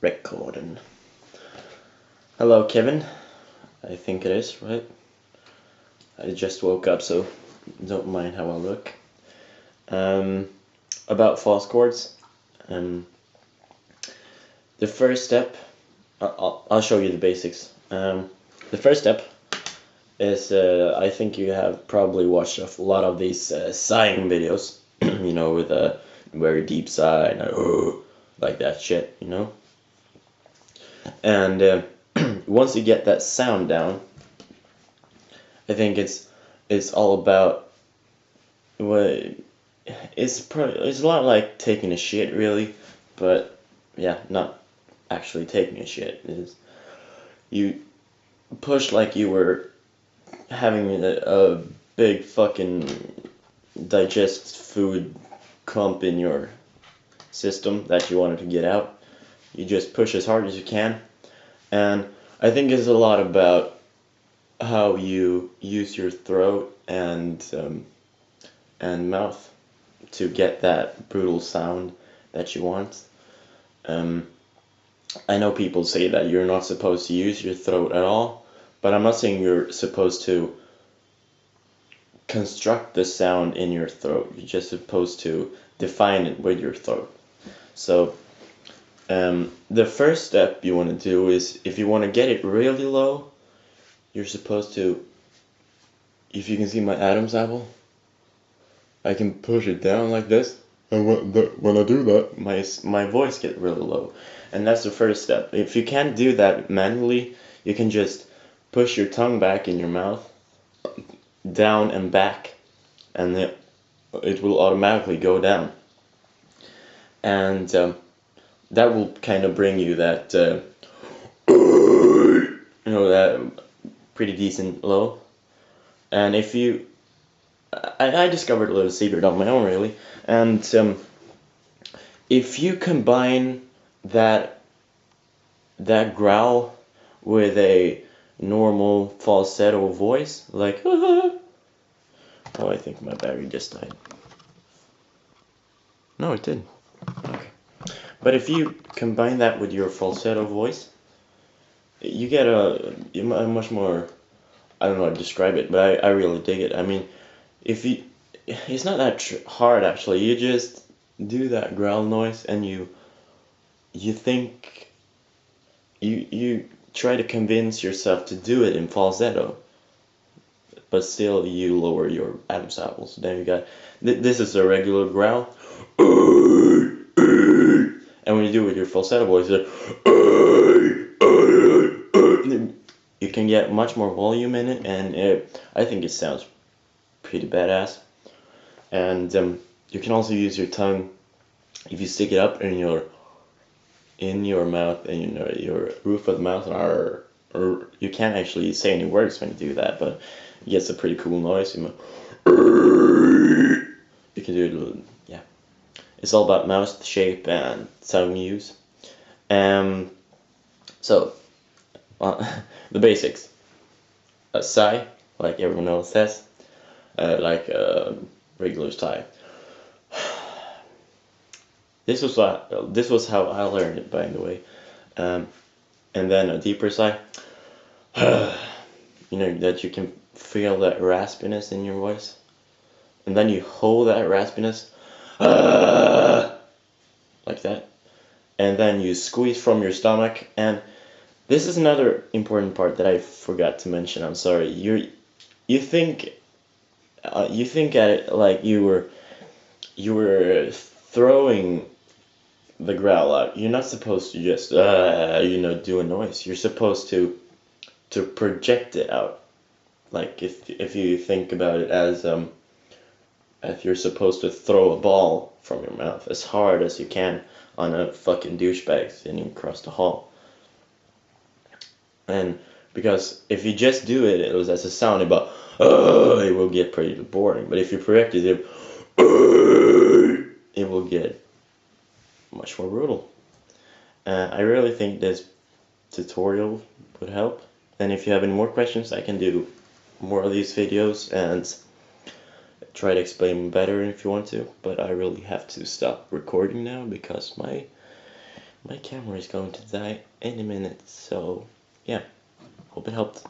Recording. Hello, Kevin. I think it is, right? I just woke up, so don't mind how I look. About false chords. The first step, I'll show you the basics. The first step is, I think you have probably watched a lot of these sighing videos, you know, with a very deep sigh, and like that shit, you know? And once you get that sound down, I think it's all about it's a lot like taking a shit, really, but yeah, not actually taking a shit. Is you push like you were having a big fucking digest food clump in your system that you wanted to get out. You just push as hard as you can, and I think it's a lot about how you use your throat and mouth to get that brutal sound that you want. I know people say that you're not supposed to use your throat at all, but I'm not saying you're supposed to construct the sound in your throat. You're just supposed to define it with your throat. So the first step you want to do is, if you want to get it really low, you're supposed to, if you can see my Adam's apple, I can push it down like this, and when I do that, my voice gets really low, and that's the first step. If you can't do that manually, you can just push your tongue back in your mouth, down and back, and it will automatically go down, and that will kind of bring you that you know, that pretty decent low. And if you I discovered a little secret on my own, really, and if you combine that growl with a normal falsetto voice, like oh, I think my battery just died. No, it didn't. Okay, but if you combine that with your falsetto voice, you get a much more, I don't know how to describe it, but I really dig it. I mean, it's not that hard actually. You just do that growl noise, and you think, you try to convince yourself to do it in falsetto, but still you lower your Adam's apples. Then you got this is a regular growl, and when you do it with your falsetto voice, you can get much more volume in it, and I think it sounds pretty badass. And you can also use your tongue if you stick it up in your mouth and your roof of the mouth, or you can't actually say any words when you do that, but it gets a pretty cool noise. You can do it. Yeah, it's all about mouth shape and tongue use. So the basics: a sigh, like everyone else says, like a regular sigh. This was how I learned it, by the way. And then a deeper sigh. You know, that you can feel that raspiness in your voice. And then you hold that raspiness. Like that. And then you squeeze from your stomach. And this is another important part that I forgot to mention. I'm sorry. You think at it like you were throwing the growl out. You're not supposed to just do a noise. You're supposed to project it out. Like if you think about it as if you're supposed to throw a ball from your mouth as hard as you can on a fucking douchebag sitting across the hall. And because if you just do it, it was as a sound about it will get pretty boring. But if you project it, it will get much more brutal. I really think this tutorial would help. And if you have any more questions, I can do more of these videos and try to explain better if you want to. But I really have to stop recording now because my My camera is going to die any minute, so yeah, hope it helped.